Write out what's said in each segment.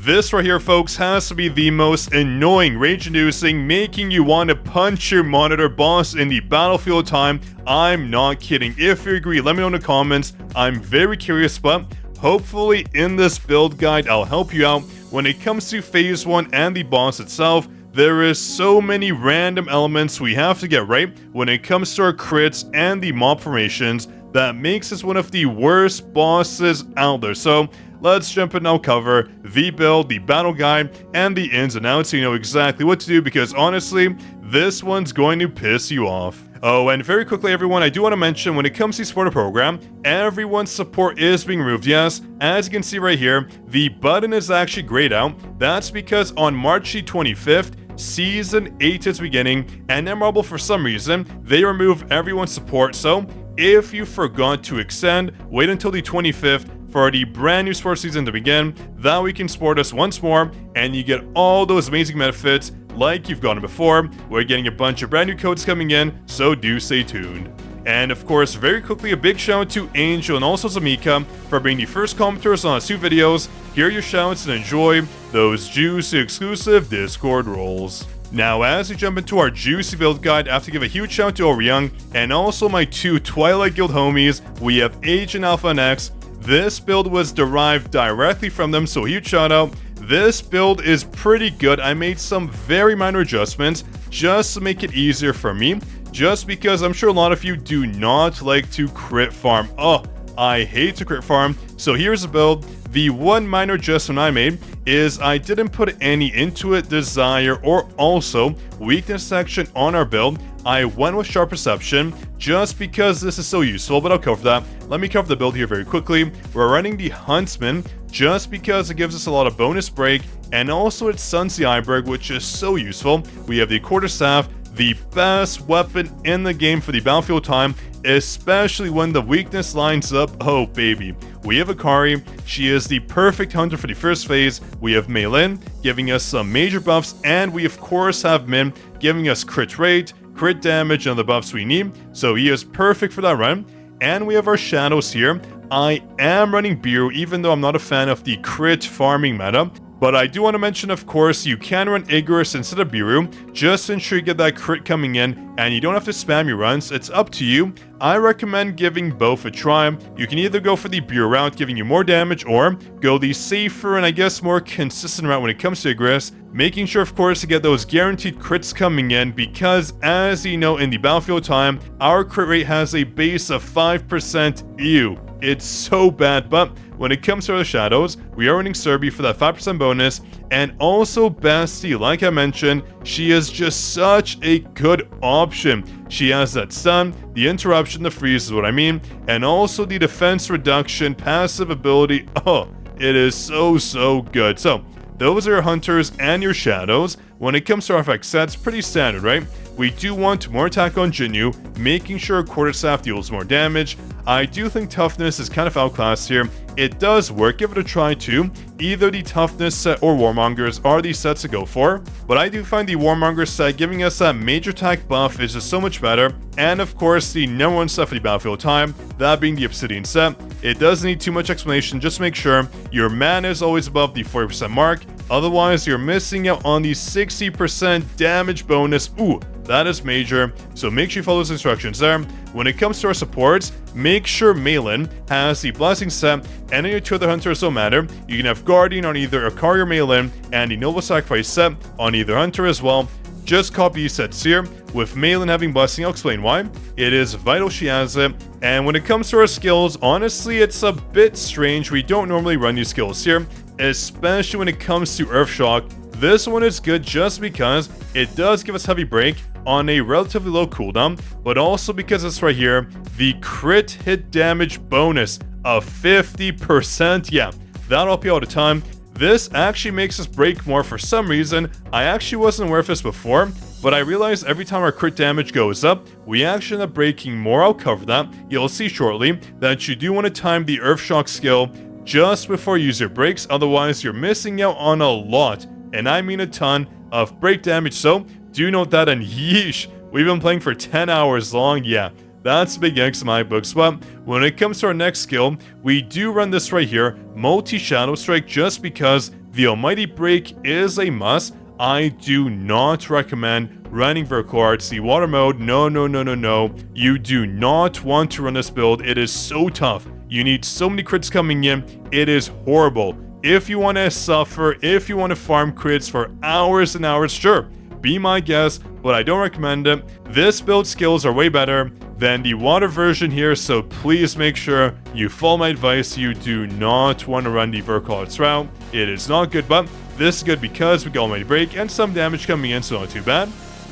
This right here, folks, has to be the most annoying, rage-inducing, making you want to punch your monitor boss in the battlefield time. I'm not kidding. If you agree, let me know in the comments. I'm very curious, but hopefully in this build guide, I'll help you out. When it comes to Phase 1 and the boss itself, there is so many random elements we have to get right when it comes to our crits and the mob formations that makes us one of the worst bosses out there. So let's jump in and I'll cover the build, the battle guide, and the ins and outs so you know exactly what to do, because honestly, this one's going to piss you off. Oh, and very quickly everyone, I do want to mention when it comes to supporter program, everyone's support is being removed. Yes, as you can see right here, the button is actually grayed out. That's because on March the 25th, Season 8 is beginning, and Emerald, for some reason, they remove everyone's support. So if you forgot to extend, wait until the 25th for the brand new sport season to begin. That way you can support us once more, and you get all those amazing benefits like you've gotten before. We're getting a bunch of brand new codes coming in, so do stay tuned. And of course, very quickly, a big shout out to Angel and also Zamika for being the first commenters on our 2 videos. Here are your shouts and enjoy those juicy exclusive Discord roles. Now, as we jump into our juicy build guide, I have to give a huge shout out to Orion and also my 2 Twilight Guild homies. We have Agent Alpha and X. This build was derived directly from them, so huge shout out. This build is pretty good. I made some very minor adjustments just to make it easier for me, just because I'm sure a lot of you do not like to crit farm. Oh, I hate to crit farm. So here's the build. The one minor adjustment I made is I didn't put any Intuit, Desire, or also Weakness section on our build. I went with Sharp Perception just because this is so useful, but I'll cover that. Let me cover the build here very quickly. We're running the Huntsman just because it gives us a lot of bonus break, and also it stuns the EIBERG, which is so useful. We have the Quarterstaff, the best weapon in the game for the battlefield time, especially when the weakness lines up. Oh baby. We have Akari, she is the perfect hunter for the first phase. We have Mei Lin giving us some major buffs, and we of course have Min giving us crit rate, crit damage, and the buffs we need, so he is perfect for that run. And we have our shadows here. I am running Biru even though I'm not a fan of the crit farming meta. But I do want to mention, of course, you can run Icarus instead of Biru, just to ensure you get that crit coming in, and you don't have to spam your runs. It's up to you. I recommend giving both a try. You can either go for the Biru route, giving you more damage, or go the safer and I guess more consistent route when it comes to Icarus, making sure, of course, to get those guaranteed crits coming in, because as you know, in the battlefield time, our crit rate has a base of 5%. Ew. It's so bad, but when it comes to the shadows, we are running Serbi for that 5% bonus, and also Basti, like I mentioned, she is just such a good option. She has that stun, the interruption, the freeze is what I mean, and also the defense reduction passive ability. Oh, it is so good. So those are your hunters and your shadows. When it comes to our FX sets, pretty standard, right? We do want more attack on Jinwoo, making sure Quarterstaff deals more damage. I do think toughness is kind of outclassed here. It does work, give it a try too. Either the toughness set or Warmongers are the sets to go for, but I do find the Warmonger set giving us that major attack buff is just so much better. And of course, the number 1 set for the battlefield time, that being the Obsidian set. It doesn't need too much explanation, just make sure your mana is always above the 40% mark, otherwise you're missing out on the 60% damage bonus. Ooh, that is major, so make sure you follow those instructions there. When it comes to our supports, make sure Mei Lin has the Blessing set, and your 2 other hunters don't matter. You can have Guardian on either Akari or Mei Lin, and the Noble Sacrifice set on either hunter as well. Just copy these sets here. With Mei Lin having Blessing, I'll explain why. It is vital she has it. And when it comes to our skills, honestly, it's a bit strange. We don't normally run these skills here, especially when it comes to Earth Shock. This one is good just because it does give us heavy break on a relatively low cooldown, but also because it's right here, the crit hit damage bonus of 50%. Yeah, that'll help you all the time. This actually makes us break more for some reason. I actually wasn't aware of this before, but I realized every time our crit damage goes up, we actually end up breaking more. I'll cover that. You'll see shortly that you do want to time the Earth Shock skill just before you use your breaks, otherwise you're missing out on a lot, and I mean a ton, of break damage. So do note that, and yeesh, we've been playing for 10 hours long. Yeah, that's big X in my books. But when it comes to our next skill, we do run this right here, multi-shadow strike, just because The Almighty Break is a must. I do not recommend running vertical arts. The water mode, no. You do not want to run this build. It is so tough. You need so many crits coming in. It is horrible. If you want to suffer, if you want to farm crits for hours and hours, sure, be my guest, but I don't recommend it. This build skills are way better than the water version here, so please make sure you follow my advice. You do not want to run the vertical arts route. It is not good, but this is good because we got Almighty Break and some damage coming in, so not too bad.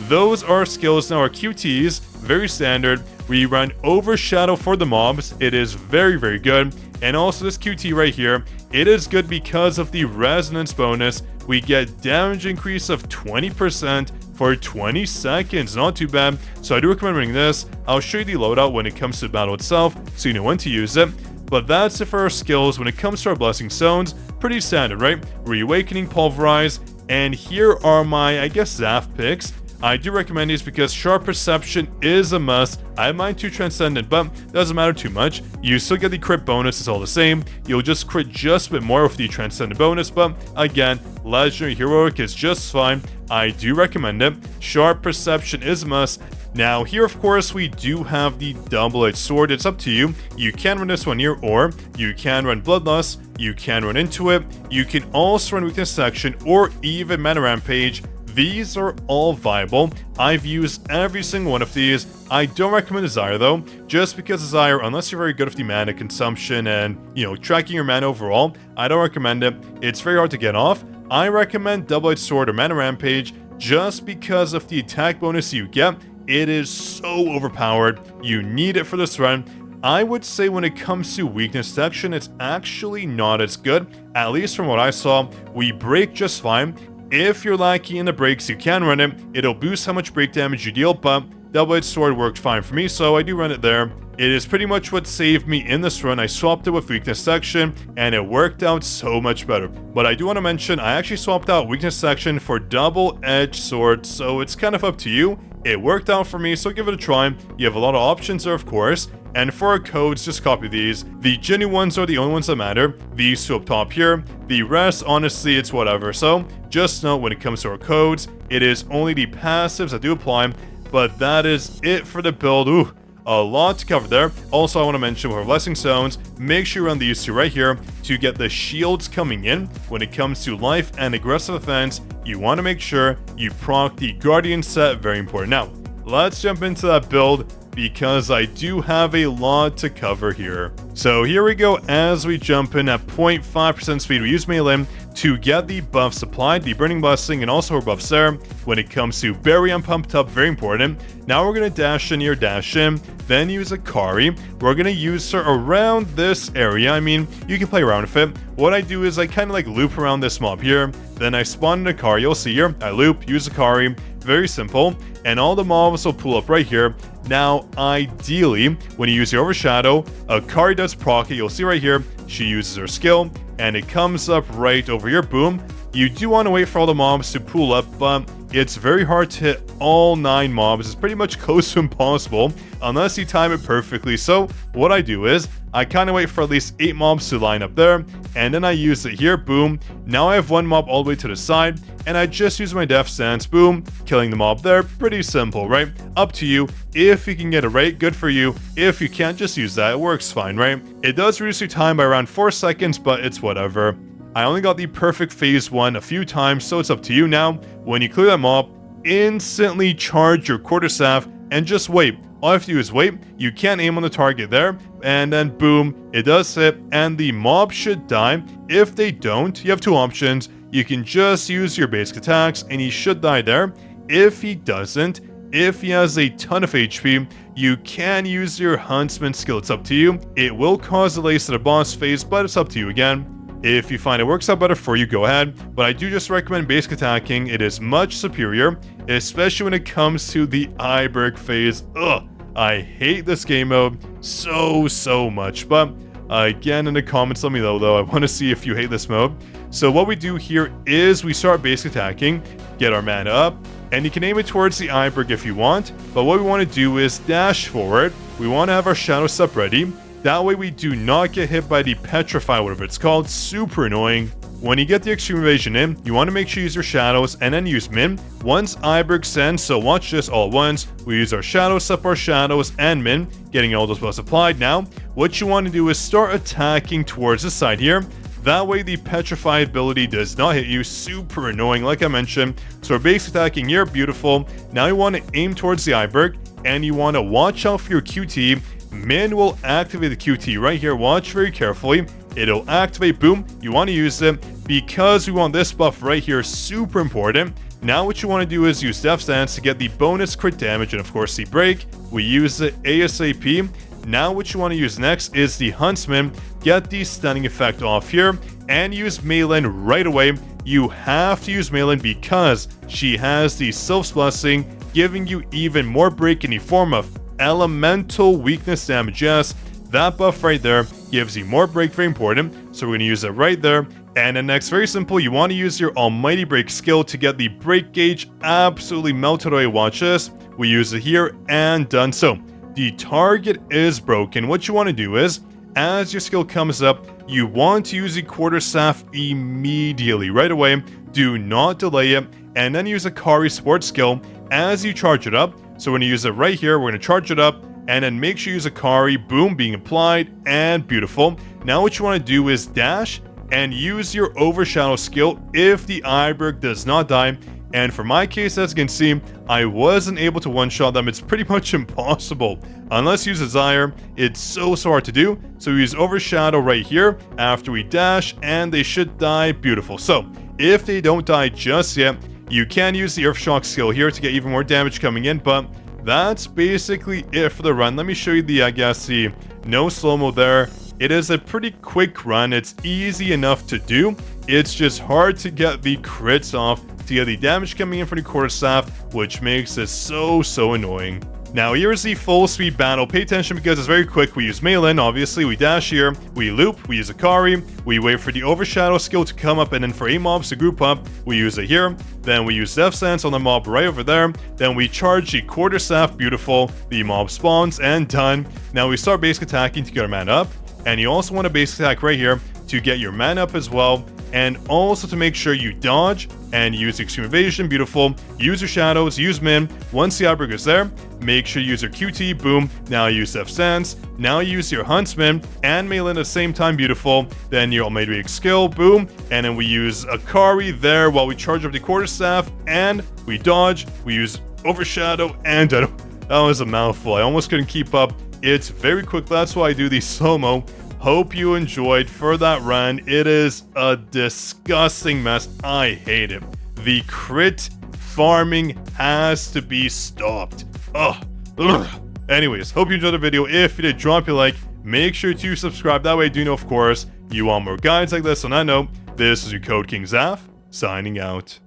Those are skills. Now our QTs, very standard. We run Overshadow for the mobs. It is very good. And also this QT right here, it is good because of the resonance bonus. We get damage increase of 20% for 20 seconds. Not too bad. So I do recommend running this. I'll show you the loadout when it comes to the battle itself, so you know when to use it. But that's it for our skills. When it comes to our blessing stones, pretty standard, right? Reawakening, Pulverize, and here are my, I guess, Zaf picks. I do recommend these because Sharp Perception is a must. I have mine too Transcendent, but doesn't matter too much. You still get the crit bonus, it's all the same. You'll just crit just a bit more with the Transcendent bonus, but again, Legendary Heroic is just fine. I do recommend it. Sharp Perception is a must. Now here, of course, we do have the Double-Edged Sword. It's up to you. You can run this one here, or you can run Bloodlust, you can run into it, you can also run Weakness Section, or even Mana Rampage. These are all viable. I've used every single one of these. I don't recommend Desire though, just because Desire, unless you're very good with the mana consumption and, tracking your mana overall, I don't recommend it. It's very hard to get off. I recommend Double-Edged Sword or Mana Rampage just because of the attack bonus you get. It is so overpowered. You need it for this run. I would say when it comes to weakness section, it's actually not as good. At least from what I saw, we break just fine. If you're lacking in the breaks, you can run it. It'll boost how much break damage you deal, but Double-Edged Sword worked fine for me, so I do run it there. It is pretty much what saved me in this run. I swapped it with Weakness Section, and it worked out so much better. But I do want to mention, I actually swapped out Weakness Section for Double-Edged Sword, so it's kind of up to you. It worked out for me, so give it a try. You have a lot of options there, of course. And for our codes, just copy these. The jinwoo ones are the only ones that matter. These two up top here. The rest, honestly, it's whatever. So just note when it comes to our codes, it is only the passives that do apply. But that is it for the build. Ooh, a lot to cover there. Also, I want to mention with our blessing stones, make sure you run these two right here to get the shields coming in. When it comes to life and aggressive offense, you want to make sure you proc the guardian set. Very important. Now, let's jump into that build, because I do have a lot to cover here. So here we go as we jump in at 0.5% speed. We use melee to get the buffs applied, the Burning Blessing, and also her buffs there. When it comes to Berry on Pumped Up, very important. Now we're going to dash in here, dash in, then use Akari. We're going to use her around this area. I mean, you can play around with it. What I do is I kind of like loop around this mob here, then I spawn an Akari. You'll see here, I loop, use Akari, very simple, and all the mobs will pull up right here. Now, ideally, when you use the Overshadow, Akari does proc it. You'll see right here, she uses her skill, and it comes up right over here, boom. You do want to wait for all the mobs to pull up, but it's very hard to hit all 9 mobs. It's pretty much close to impossible unless you time it perfectly. So what I do is I kind of wait for at least 8 mobs to line up there, and then I use it here, boom. Now I have 1 mob all the way to the side, and I just use my Death Stance, boom, killing the mob there. Pretty simple, right? Up to you. If you can get it right, good for you. If you can't, just use that. It works fine, right? It does reduce your time by around 4 seconds, but it's whatever. I only got the perfect phase 1 a few times, so it's up to you now. When you clear that mob, instantly charge your quarterstaff and just wait. All you have to do is wait. You can aim on the target there, and then boom, it does hit, and the mob should die. If they don't, you have 2 options. You can just use your basic attacks, and he should die there. If he doesn't, if he has a ton of HP, you can use your Huntsman skill. It's up to you. It will cause delays to the boss phase, but it's up to you again. If you find it works out better for you, go ahead. But I do just recommend basic attacking. It is much superior, especially when it comes to the EIBERG phase. Ugh, I hate this game mode so much. But again, in the comments, let me know though. I want to see if you hate this mode. So what we do here is we start basic attacking, get our mana up, and you can aim it towards the EIBERG if you want. But what we want to do is dash forward. We want to have our shadow step ready. That way we do not get hit by the Petrify, whatever it's called. Super annoying. when you get the extreme evasion in, you want to make sure you use your shadows and then use min. Once EIBERG sends, so watch this all at once. We use our shadows, up our shadows, and min, getting all those buffs applied. Now, what you want to do is start attacking towards the side here. That way the petrify ability does not hit you. Super annoying, like I mentioned. So we're basically attacking here. Beautiful. Now you want to aim towards the EIBERG, and you want to watch out for your QT. Min will activate the QT right here. Watch very carefully. It'll activate. Boom. You want to use it because we want this buff right here. Super important. Now what you want to do is use Death Stance to get the bonus crit damage and of course the break. We use it ASAP. Now what you want to use next is the Huntsman. Get the stunning effect off here and use Malin right away. You have to use Malin because she has the Sylph's Blessing, giving you even more break in the form of elemental weakness damage. Yes, that buff right there gives you more break, very important. So we're going to use it right there. And then next, very simple, you want to use your Almighty Break skill to get the break gauge absolutely melted away. Watch this. We use it here and done. So the target is broken. What you want to do is, as your skill comes up, you want to use the quarterstaff immediately, right away. Do not delay it. And then use a Kari support skill as you charge it up. So we're going to use it right here. We're going to charge it up. And then make sure you use a Kari, boom, being applied, and beautiful. Now what you want to do is dash and use your Overshadow skill if the EIBERG does not die. And for my case, as you can see, I wasn't able to one-shot them. It's pretty much impossible. Unless you use Desire, it's so hard to do. So we use Overshadow right here after we dash, and they should die. Beautiful. So if they don't die just yet, you can use the Earthshock skill here to get even more damage coming in, but that's basically it for the run. Let me show you the no slow-mo there. It is a pretty quick run. It's easy enough to do. It's just hard to get the crits off to get the damage coming in from the quarterstaff, which makes it so annoying. Now here's the full speed battle. Pay attention because it's very quick. We use Malin, obviously. We dash here. We loop. We use Akari. We wait for the Overshadow skill to come up, and then for A mobs to group up, we use it here. Then we use Death Stance on the mob right over there. Then we charge the quarterstaff. Beautiful. The mob spawns and done. Now we start basic attacking to get our mana up. And you also want to basic attack right here to get your mana up as well. And also to make sure you dodge and use extreme evasion. Beautiful. Use your shadows, use min. Once the EIBERG is there, make sure you use your QT. Boom. Now use Death Stance. Now use your Huntsman and Malin at the same time. Beautiful. Then your Almighty Break skill. Boom. And then we use Akari there while we charge up the quarterstaff. And we dodge. We use Overshadow. And that was a mouthful. I almost couldn't keep up. It's very quick. That's why I do the slow-mo. Hope you enjoyed for that run. It is a disgusting mess. I hate it. The crit farming has to be stopped. Ugh. Anyways, hope you enjoyed the video. If you did, drop your like. Make sure to subscribe. That way you do know, of course, you want more guides like this. On that note, this is your Code King Zaf, signing out.